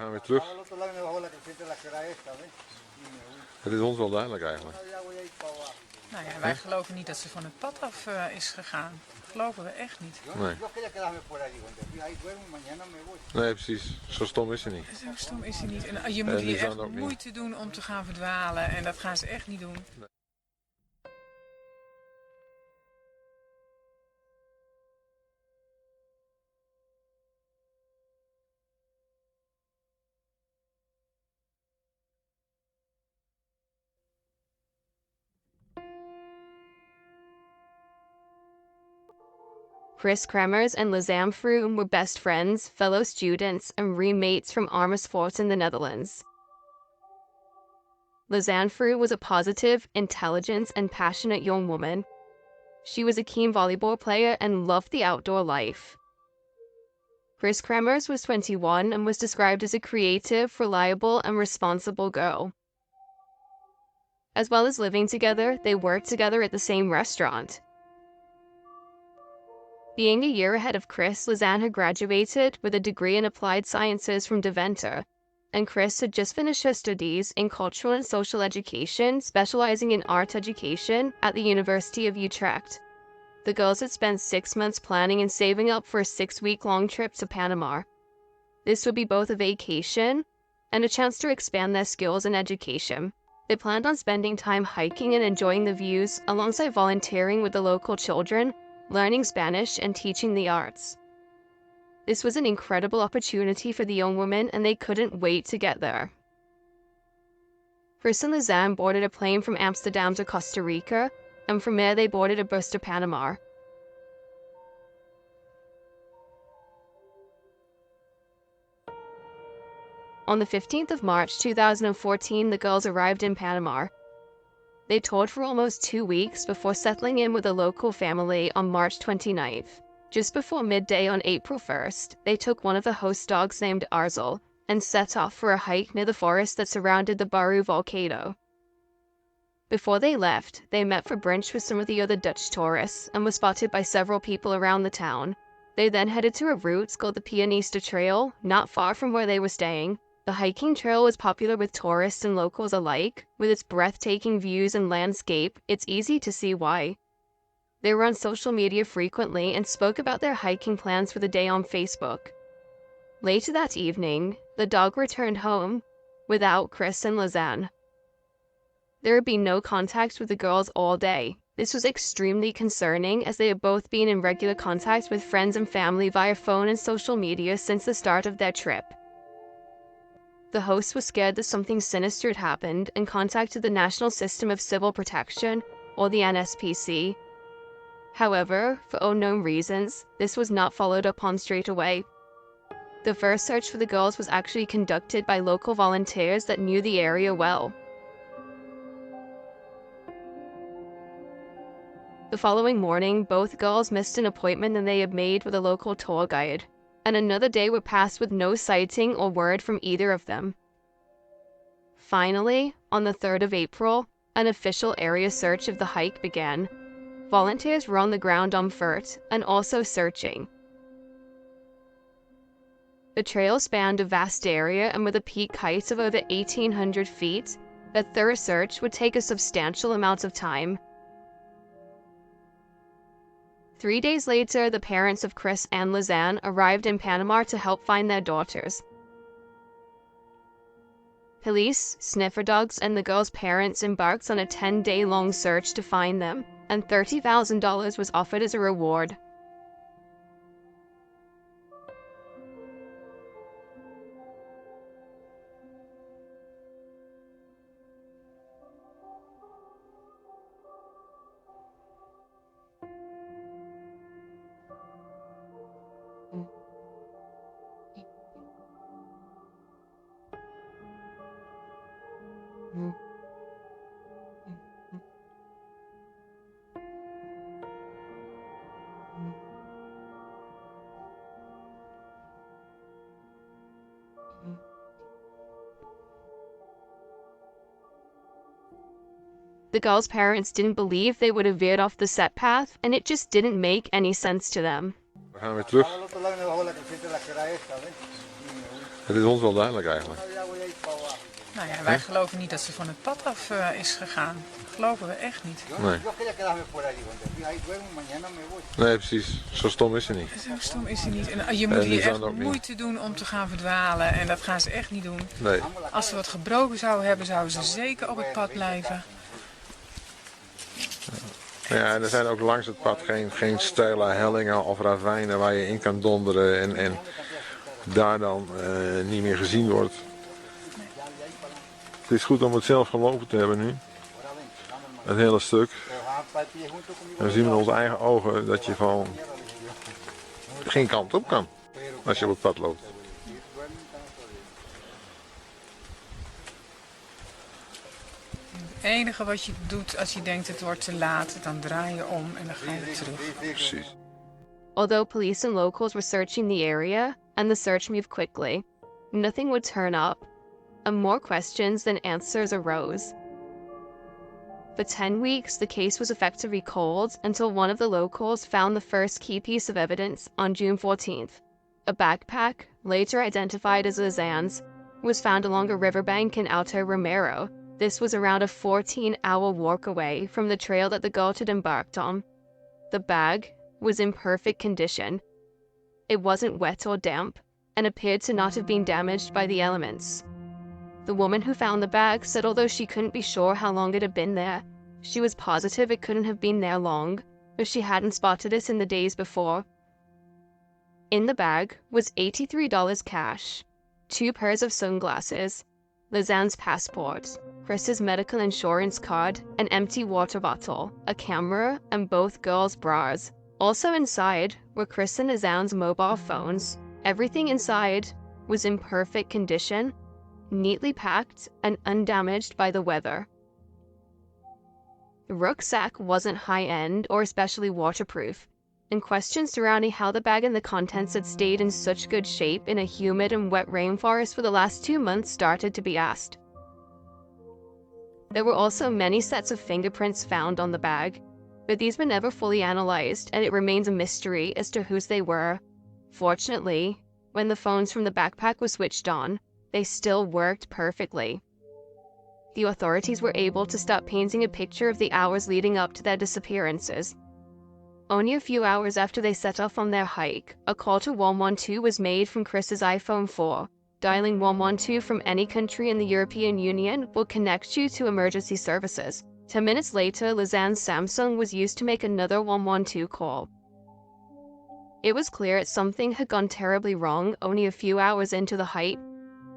gaan weer terug. Het is ons wel duidelijk eigenlijk. Nou ja, wij geloven niet dat ze van het pad af is gegaan. Dat geloven we echt niet. Nee. Nee, precies. Zo stom is ze niet. Zo stom is ze niet. En je moet hier echt moeite doen om te gaan verdwalen. En dat gaan ze echt niet doen. Nee. Kris Kremers and Lisanne Froon were best friends, fellow students, and roommates from Amersfoort in the Netherlands. Lisanne Froon was a positive, intelligent, and passionate young woman. She was a keen volleyball player and loved the outdoor life. Kris Kremers was 21 and was described as a creative, reliable, and responsible girl. As well as living together, they worked together at the same restaurant. Being a year ahead of Kris, Lisanne had graduated with a degree in applied sciences from Deventer, and Kris had just finished her studies in cultural and social education, specializing in art education at the University of Utrecht. The girls had spent 6 months planning and saving up for a 6-week-long trip to Panama. This would be both a vacation and a chance to expand their skills and education. They planned on spending time hiking and enjoying the views, alongside volunteering with the local children, learning Spanish, and teaching the arts. This was an incredible opportunity for the young women, and they couldn't wait to get there. Kris and Lisanne boarded a plane from Amsterdam to Costa Rica, and from there they boarded a bus to Panama. On the 15th of March 2014, the girls arrived in Panama. They toured for almost 2 weeks before settling in with a local family on March 29th. Just before midday on April 1st, they took one of the host dogs named Arzel and set off for a hike near the forest that surrounded the Baru volcano. Before they left, they met for brunch with some of the other Dutch tourists and were spotted by several people around the town. They then headed to a route called the Pianista Trail, not far from where they were staying. The hiking trail was popular with tourists and locals alike. With its breathtaking views and landscape, it's easy to see why. They were on social media frequently and spoke about their hiking plans for the day on Facebook. Later that evening, the dog returned home without Kris and Lisanne. There had been no contact with the girls all day. This was extremely concerning, as they had both been in regular contact with friends and family via phone and social media since the start of their trip. The hosts were scared that something sinister had happened and contacted the National System of Civil Protection, or the NSPC. However, for unknown reasons, this was not followed up on straight away. The first search for the girls was actually conducted by local volunteers that knew the area well. The following morning, both girls missed an appointment that they had made with a local tour guide, and another day would pass with no sighting or word from either of them. Finally, on the 3rd of April, an official area search of the hike began. Volunteers were on the ground on foot and also searching. The trail spanned a vast area, and with a peak height of over 1,800 feet, a thorough search would take a substantial amount of time. 3 days later, the parents of Kris and Lisanne arrived in Panama to help find their daughters. Police, sniffer dogs, and the girls' parents embarked on a 10-day-long search to find them, and $30,000 was offered as a reward. The girls' parents didn't believe they would have veered off the set path, and it just didn't make any sense to them. We gaan weer terug. Het is ons wel duidelijk eigenlijk. Nou ja, wij geloven niet dat ze van het pad af is gegaan. Dat geloven we echt niet. Nee. Nee, precies. Zo stom is ze niet. Zo stom is hij niet. En je moet En hier echt Lisanne ook niet. moeite doen om te gaan verdwalen. En dat gaan ze echt niet doen. Nee. Als ze wat gebroken zouden hebben, zouden ze zeker op het pad blijven. Ja, en er zijn ook langs het pad geen steile hellingen of ravijnen waar je in kan donderen en daar dan niet meer gezien wordt. Het is goed om het zelf gelopen te hebben nu. Het hele stuk. En we zien met onze eigen ogen dat je gewoon geen kant op kan als je op het pad loopt. Het enige wat je doet als je denkt het wordt te laat, dan draai je om en dan ga je terug. Precies. Although police and locals were searching the area, and the search moved quickly, nothing would turn up, and more questions than answers arose. For 10 weeks, the case was effectively cold until one of the locals found the first key piece of evidence on June 14th. A backpack, later identified as Lisanne's, was found along a riverbank in Alto Romero. This was around a 14-hour walk away from the trail that the girl had embarked on. The bag was in perfect condition. It wasn't wet or damp, and appeared to not have been damaged by the elements. The woman who found the bag said although she couldn't be sure how long it had been there, she was positive it couldn't have been there long, as she hadn't spotted it in the days before. In the bag was $83 cash, 2 pairs of sunglasses, Lisanne's passport, Kris's medical insurance card, an empty water bottle, a camera, and both girls' bras. Also inside were Kris and Lisanne's mobile phones. Everything inside was in perfect condition, neatly packed and undamaged by the weather. The rucksack wasn't high-end or especially waterproof, and questions surrounding how the bag and the contents had stayed in such good shape in a humid and wet rainforest for the last 2 months started to be asked. There were also many sets of fingerprints found on the bag, but these were never fully analyzed, and it remains a mystery as to whose they were. Fortunately, when the phones from the backpack were switched on, they still worked perfectly. The authorities were able to start painting a picture of the hours leading up to their disappearances. Only a few hours after they set off on their hike, a call to 112 was made from Kris's iPhone 4. Dialing 112 from any country in the European Union will connect you to emergency services. 10 minutes later, Lisanne's Samsung was used to make another 112 call. It was clear that something had gone terribly wrong only a few hours into the hike.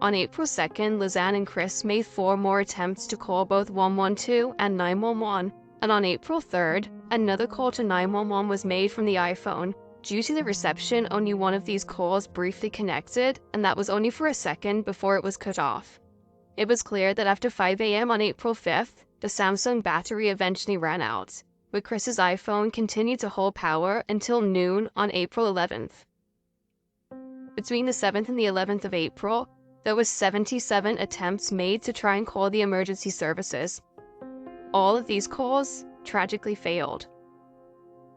On April 2nd, Lisanne and Kris made 4 more attempts to call both 112 and 911, and on April 3rd, another call to 911 was made from the iPhone. Due to the reception, only one of these calls briefly connected, and that was only for a second before it was cut off. It was clear that after 5 a.m. on April 5th, the Samsung battery eventually ran out, but Kris's iPhone continued to hold power until noon on April 11th. Between the 7th and the 11th of April, there were 77 attempts made to try and call the emergency services. All of these calls tragically failed.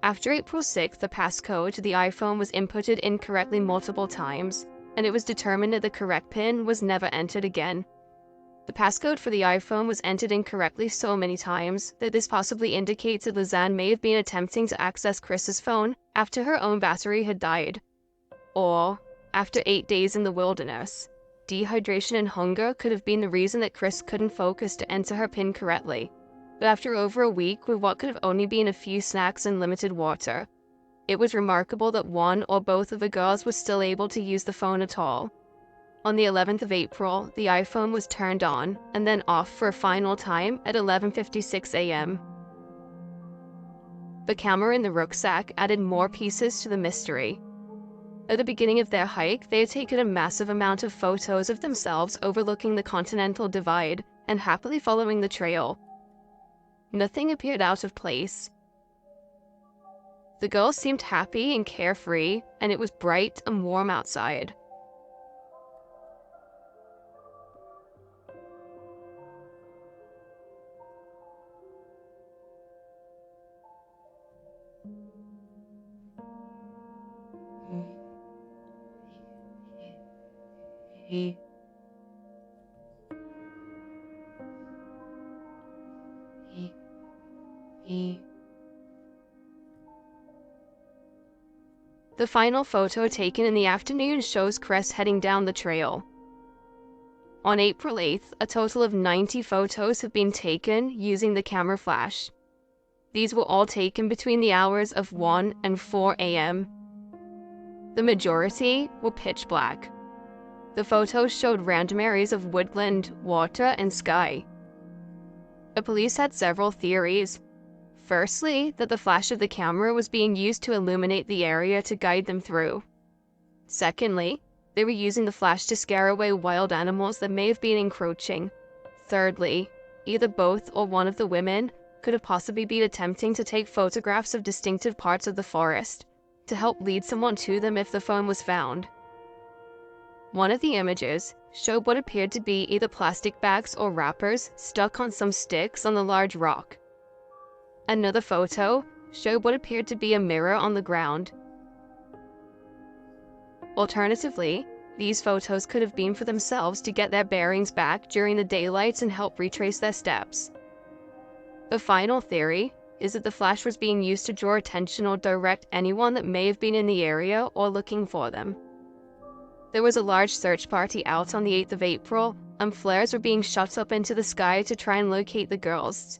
After April 6th, the passcode to the iPhone was inputted incorrectly multiple times, and it was determined that the correct PIN was never entered again. The passcode for the iPhone was entered incorrectly so many times that this possibly indicates that Lisanne may have been attempting to access Kris's phone after her own battery had died, or after 8 days in the wilderness. Dehydration and hunger could have been the reason that Kris couldn't focus to enter her PIN correctly. But after over a week with what could have only been a few snacks and limited water, it was remarkable that one or both of the girls were still able to use the phone at all. On the 11th of April, the iPhone was turned on and then off for a final time at 11:56 a.m. The camera in the rucksack added more pieces to the mystery. At the beginning of their hike, they had taken a massive amount of photos of themselves overlooking the Continental Divide and happily following the trail. Nothing appeared out of place. The girls seemed happy and carefree, and it was bright and warm outside. The final photo taken in the afternoon shows Kris heading down the trail. On April 8th, a total of 90 photos have been taken using the camera flash. These were all taken between the hours of 1 and 4 a.m. The majority were pitch black. The photos showed random areas of woodland, water, and sky. The police had several theories. Firstly, that the flash of the camera was being used to illuminate the area to guide them through. Secondly, they were using the flash to scare away wild animals that may have been encroaching. Thirdly, either both or one of the women could have possibly been attempting to take photographs of distinctive parts of the forest to help lead someone to them if the phone was found. One of the images showed what appeared to be either plastic bags or wrappers stuck on some sticks on the large rock. Another photo showed what appeared to be a mirror on the ground. Alternatively, these photos could have been for themselves to get their bearings back during the daylight and help retrace their steps. The final theory is that the flash was being used to draw attention or direct anyone that may have been in the area or looking for them. There was a large search party out on the 8th of April, and flares were being shot up into the sky to try and locate the girls.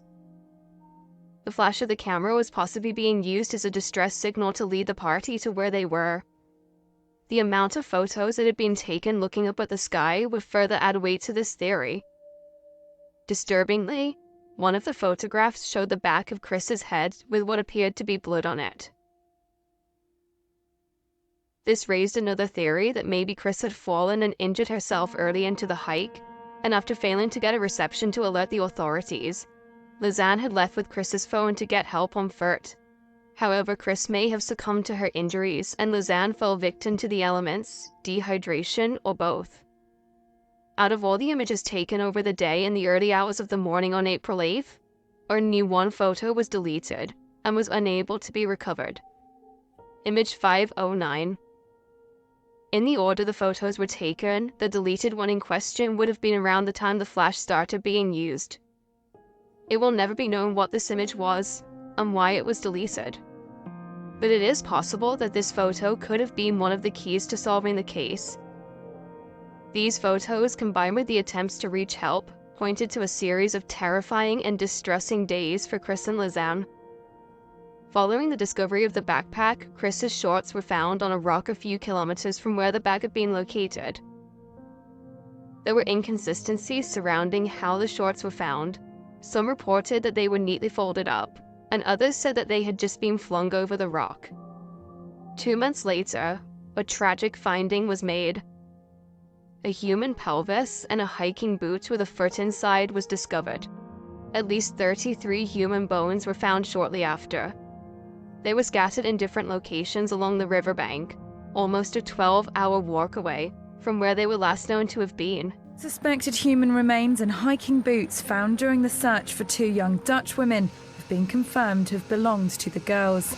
The flash of the camera was possibly being used as a distress signal to lead the party to where they were. The amount of photos that had been taken looking up at the sky would further add weight to this theory. Disturbingly, one of the photographs showed the back of Kris's head with what appeared to be blood on it. This raised another theory that maybe Kris had fallen and injured herself early into the hike, and after failing to get a reception to alert the authorities, Lisanne had left with Kris's phone to get help on foot. However, Kris may have succumbed to her injuries, and Lisanne fell victim to the elements, dehydration, or both. Out of all the images taken over the day in the early hours of the morning on April 8th, only one photo was deleted and was unable to be recovered. Image 509. In the order the photos were taken, the deleted one in question would have been around the time the flash started being used. It will never be known what this image was and why it was deleted. But it is possible that this photo could have been one of the keys to solving the case. These photos, combined with the attempts to reach help, pointed to a series of terrifying and distressing days for Kris and Lisanne. Following the discovery of the backpack, Kris's shorts were found on a rock a few kilometers from where the bag had been located. There were inconsistencies surrounding how the shorts were found. Some reported that they were neatly folded up, and others said that they had just been flung over the rock. 2 months later, a tragic finding was made. A human pelvis and a hiking boot with a foot inside was discovered. At least 33 human bones were found shortly after. They were scattered in different locations along the riverbank, almost a 12-hour walk away from where they were last known to have been. Suspected human remains and hiking boots found during the search for 2 young Dutch women have been confirmed to have belonged to the girls.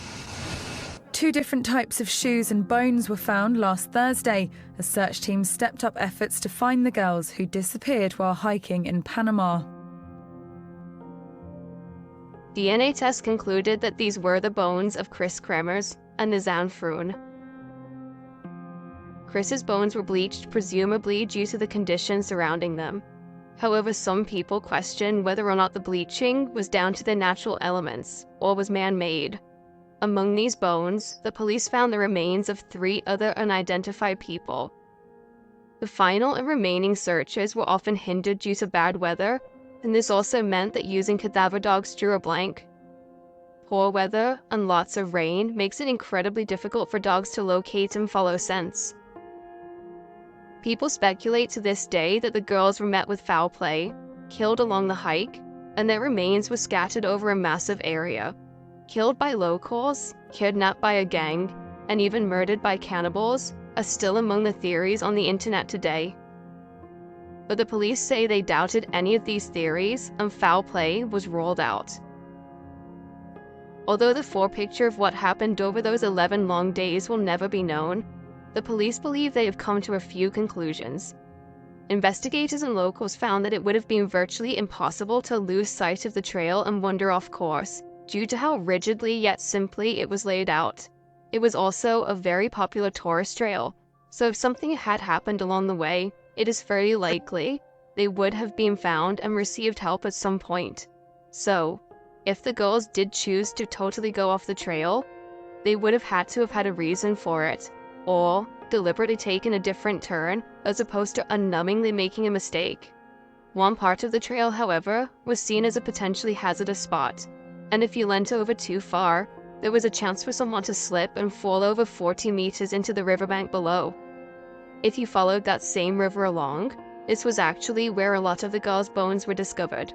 2 different types of shoes and bones were found last Thursday as search teams stepped up efforts to find the girls who disappeared while hiking in Panama. DNA tests concluded that these were the bones of Kris Kremers and Lisanne Froon. Kris's bones were bleached, presumably due to the conditions surrounding them. However, some people question whether or not the bleaching was down to the natural elements or was man-made. Among these bones, the police found the remains of 3 other unidentified people. The final and remaining searches were often hindered due to bad weather, and this also meant that using cadaver dogs drew a blank. Poor weather and lots of rain makes it incredibly difficult for dogs to locate and follow scents. People speculate to this day that the girls were met with foul play, killed along the hike, and their remains were scattered over a massive area. Killed by locals, kidnapped by a gang, and even murdered by cannibals are still among the theories on the internet today. But the police say they doubted any of these theories and foul play was ruled out. Although the full picture of what happened over those 11 long days will never be known, the police believe they have come to a few conclusions. Investigators and locals found that it would have been virtually impossible to lose sight of the trail and wander off course, due to how rigidly yet simply it was laid out. It was also a very popular tourist trail, so if something had happened along the way, it is very likely they would have been found and received help at some point. So, if the girls did choose to totally go off the trail, they would have had a reason for it, or deliberately taken a different turn as opposed to unnumbingly making a mistake. One part of the trail, however, was seen as a potentially hazardous spot, and if you leant over too far, there was a chance for someone to slip and fall over 40 meters into the riverbank below. If you followed that same river along, this was actually where a lot of the girls' bones were discovered.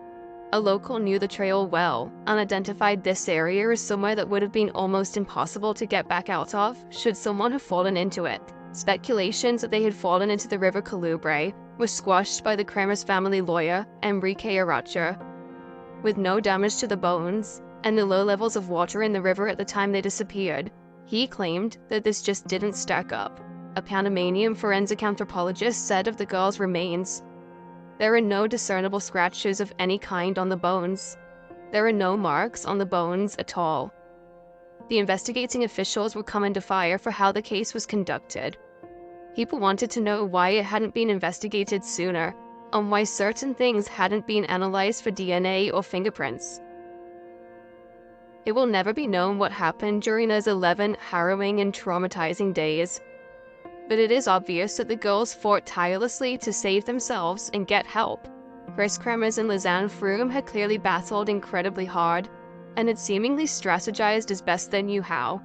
A local knew the trail well and identified this area as somewhere that would have been almost impossible to get back out of should someone have fallen into it. Speculations that they had fallen into the River Colubre was squashed by the Kremers family lawyer, Enrique Aracha. With no damage to the bones and the low levels of water in the river at the time they disappeared, he claimed that this just didn't stack up. A Panamanian forensic anthropologist said of the girls' remains, "There are no discernible scratches of any kind on the bones. There are no marks on the bones at all." The investigating officials were come under fire for how the case was conducted. People wanted to know why it hadn't been investigated sooner, and why certain things hadn't been analyzed for DNA or fingerprints. It will never be known what happened during those 11 harrowing and traumatizing days. But it is obvious that the girls fought tirelessly to save themselves and get help. Kris Kremers and Lisanne Froon had clearly battled incredibly hard, and had seemingly strategized as best they knew how.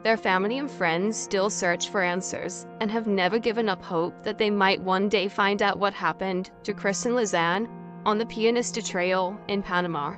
Their family and friends still search for answers, and have never given up hope that they might one day find out what happened to Kris and Lisanne on the Pianista Trail in Panama.